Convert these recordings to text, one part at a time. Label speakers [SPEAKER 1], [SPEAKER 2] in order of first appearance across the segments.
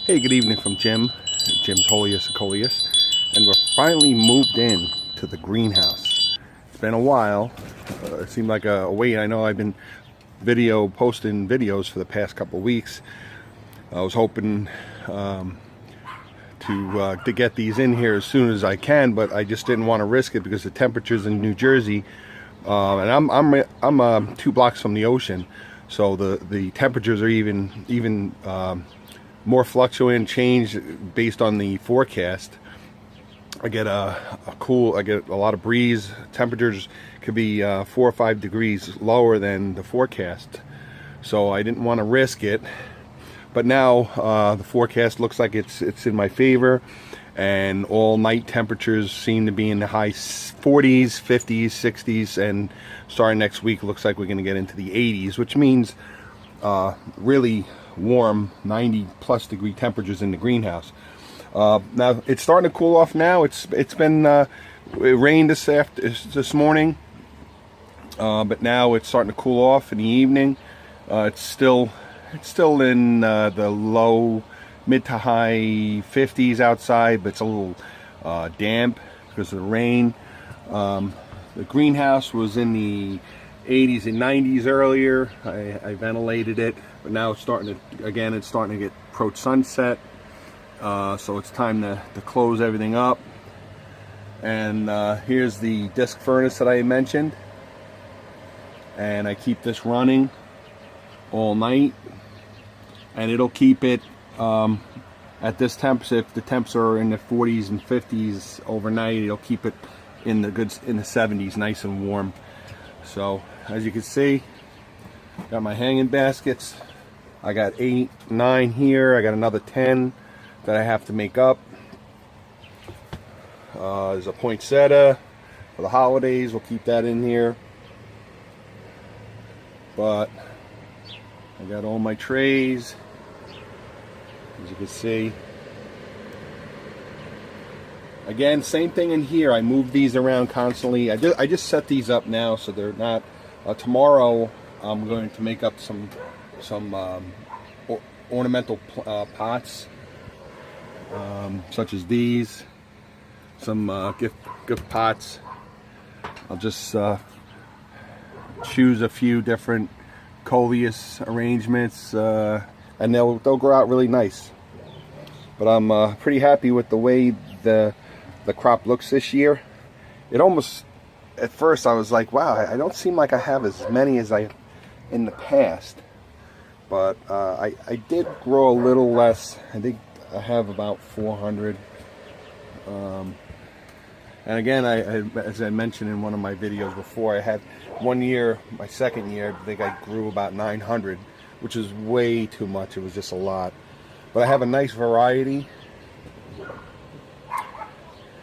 [SPEAKER 1] Hey, good evening from Jim's Coleus, and we're finally moved in to the greenhouse. It's been a while. It seemed like a wait. I know I've been posting videos for the past couple of weeks. I was hoping to get these in here as soon as I can, but I just didn't want to risk it because the temperatures in New Jersey, and I'm 2 blocks from the ocean, so the temperatures are even more fluctuating, change based on the forecast. I get I get a lot of breeze. Temperatures could be 4 or 5 degrees lower than the forecast, so I didn't want to risk it. But now the forecast looks like it's in my favor, and all night temperatures seem to be in the high 40s, 50s, 60s, and starting next week looks like we're going to get into the 80s, which means really warm 90+ degree temperatures in the greenhouse. Now it's starting to cool off now. It's been it rained this morning, but now it's starting to cool off in the evening. It's still in the low mid to high 50s outside, but it's a little damp because of the rain. The greenhouse was in the 80s and 90s earlier. I ventilated it, but now it's starting to get approach sunset, so it's time to close everything up. And here's the disc furnace that I mentioned, and I keep this running all night, and it'll keep it at this temp. If the temps are in the 40s and 50s overnight, it'll keep it in the 70s, nice and warm. So as you can see, got my hanging baskets. I got 8, 9 here. I got another 10 that I have to make up. There's a poinsettia for the holidays. We'll keep that in here. But I got all my trays, as you can see. Again, same thing in here. I move these around constantly. I just set these up now so they're not. Tomorrow I'm going to make up some ornamental pots, such as these. Some gift pots. I'll just choose a few different Coleus arrangements, and they'll grow out really nice. But I'm pretty happy with the way the crop looks this year. It almost, at first I was like, wow, I don't seem like I have as many as I in the past, but I did grow a little less. I think I have about 400. And again, as I mentioned in one of my videos before, I had one year, my second year, I think I grew about 900, which is way too much. It was just a lot. But I have a nice variety.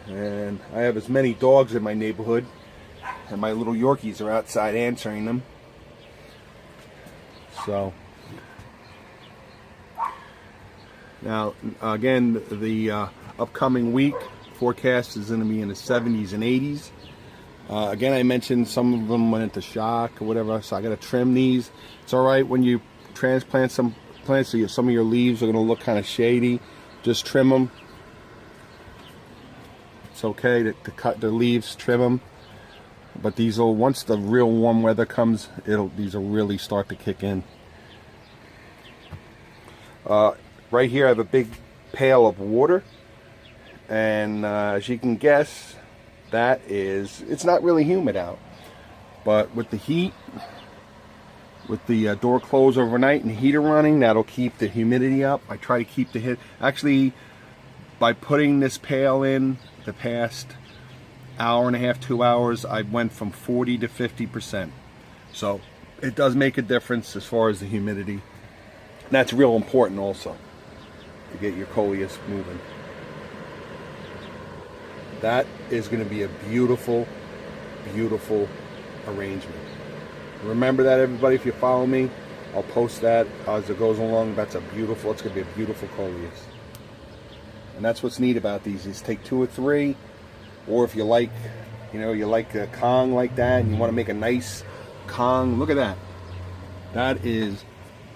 [SPEAKER 1] And I have as many dogs in my neighborhood, and my little Yorkies are outside answering them. So now again, the upcoming week forecast is going to be in the 70s and 80s. Again, I mentioned some of them went into shock or whatever, so I got to trim these. It's all right when you transplant some plants, so some of your leaves are going to look kind of shady. Just trim them. It's okay to cut the leaves, trim them. But these will, once the real warm weather comes, these will really start to kick in. Right here I have a big pail of water, and as you can guess, it's not really humid out, but with the heat, with the door closed overnight and the heater running, that'll keep the humidity up. I try to keep the hit. Actually, by putting this pail in the past hour and a half, 2 hours, I went from 40 to 50%. So it does make a difference as far as the humidity. And that's real important also to get your Coleus moving. That is going to be a beautiful, beautiful arrangement. Remember that, everybody. If you follow me, I'll post that as it goes along. It's going to be a beautiful Coleus. And that's what's neat about these, is take 2 or 3, or if you like, you like a Kong like that, and you want to make a nice Kong, look at that. That is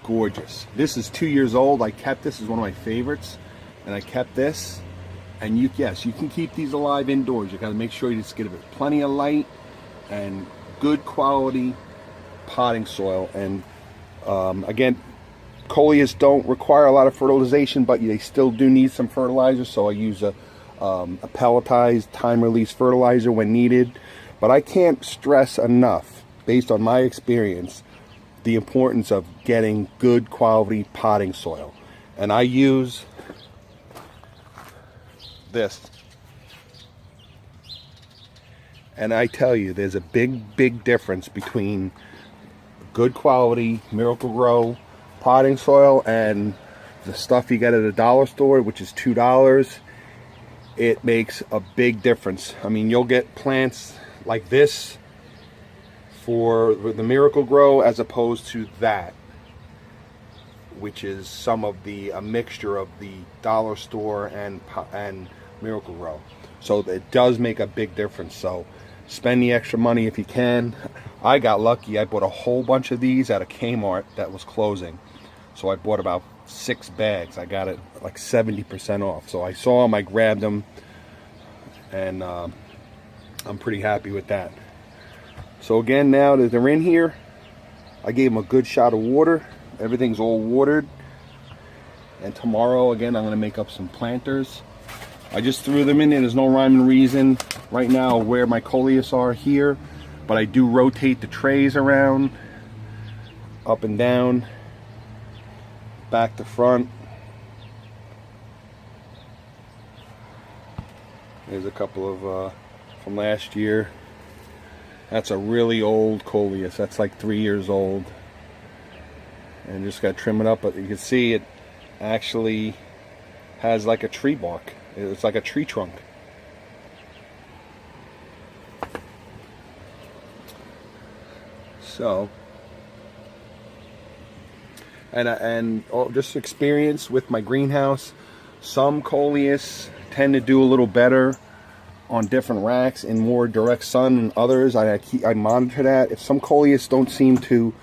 [SPEAKER 1] gorgeous. This is 2 years old. I kept this, is one of my favorites, and I kept this. And yes, you can keep these alive indoors. You got to make sure you just give it plenty of light and good quality potting soil. And again, Coleus don't require a lot of fertilization, but they still do need some fertilizer. So I use a pelletized time release fertilizer when needed. But I can't stress enough, based on my experience, the importance of getting good quality potting soil. And I use this, and I tell you, there's a big difference between good quality Miracle-Gro potting soil and the stuff you get at a dollar store, which is $2. It makes a big difference. I mean, you'll get plants like this for the Miracle-Gro as opposed to that, which is some of a mixture of the dollar store and Miracle-Gro. So it does make a big difference. So spend the extra money if you can. I got lucky. I bought a whole bunch of these at a Kmart that was closing. So I bought about 6 bags. I got it like 70% off. So I saw them, I grabbed them, and I'm pretty happy with that. So again, now that they're in here, I gave them a good shot of water. Everything's all watered. And tomorrow, again, I'm going to make up some planters. I just threw them in there. There's no rhyme and reason right now where my Coleus are here, but I do rotate the trays around, up and down, back to front. There's a couple of from last year. That's a really old Coleus. That's like 3 years old. And just got to trim it up, but you can see it actually has like a tree bark. It's like a tree trunk. So, and just experience with my greenhouse, some Coleus tend to do a little better on different racks in more direct sun than others. I monitor that. If some Coleus don't seem to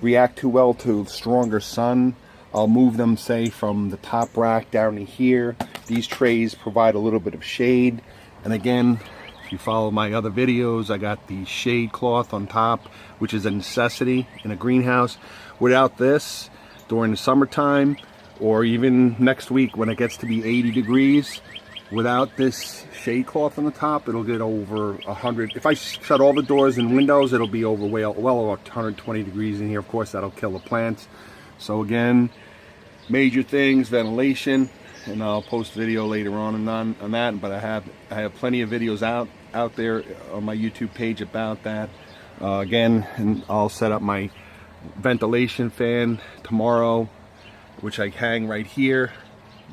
[SPEAKER 1] react too well to stronger sun, I'll move them, say, from the top rack down to here. These trays provide a little bit of shade. And again, if you follow my other videos, I got the shade cloth on top, which is a necessity in a greenhouse. Without this, during the summertime, or even next week when it gets to be 80 degrees, without this shade cloth on the top, it'll get over 100. If I shut all the doors and windows, it'll be over well over 120 degrees in here. Of course, that'll kill the plants. So again, major things, ventilation, and I'll post a video later on that. But I have plenty of videos out there on my YouTube page about that. Again, and I'll set up my ventilation fan tomorrow, which I hang right here.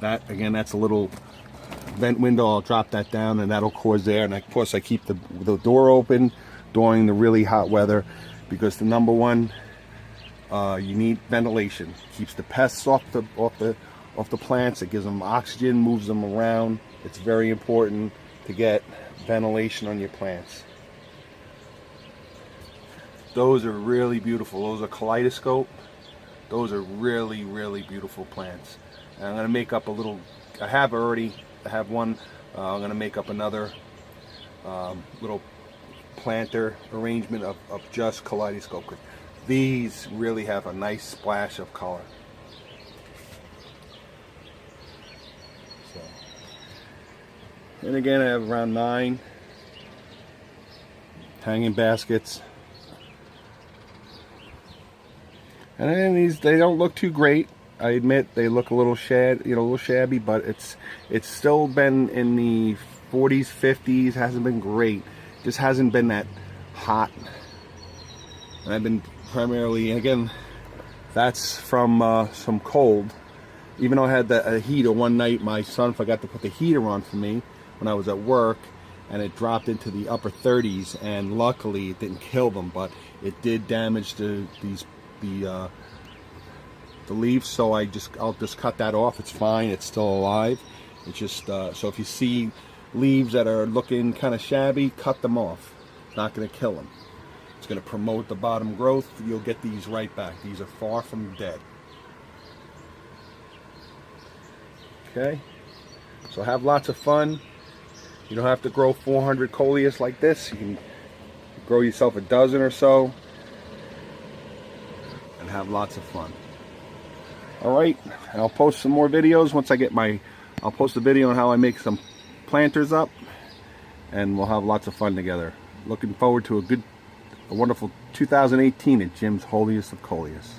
[SPEAKER 1] That again, that's a little vent window. I'll drop that down, and that'll cause there. And of course, I keep the door open during the really hot weather, because the number one, you need ventilation. Keeps the pests off the plants. It gives them oxygen, moves them around. It's very important to get ventilation on your plants. Those are really beautiful. Those are kaleidoscope. Those are really beautiful plants. And I'm going to make up a little, I have one. I'm going to make up another little planter arrangement of just kaleidoscope. These really have a nice splash of color. So, and again, I have around 9 hanging baskets. And then these, they don't look too great. I admit they look a little shabby, but it's still been in the 40s, 50s. Hasn't been great. Just hasn't been that hot. And I've been primarily, again, that's from some cold. Even though I had a heater one night, my son forgot to put the heater on for me when I was at work, and it dropped into the upper 30s. And luckily, it didn't kill them, but it did damage the leaves. So I'll just cut that off. It's fine. It's still alive. It's just so if you see leaves that are looking kind of shabby, cut them off. It's not going to kill them. It's going to promote the bottom growth. You'll get these right back. These are far from dead. Okay, so have lots of fun. You don't have to grow 400 Coleus like this. You can grow yourself a dozen or so and have lots of fun. Alright, I'll post some more videos once I get I'll post a video on how I make some planters up, and we'll have lots of fun together. Looking forward to a wonderful 2018 at Jim's Holiest of Coleus.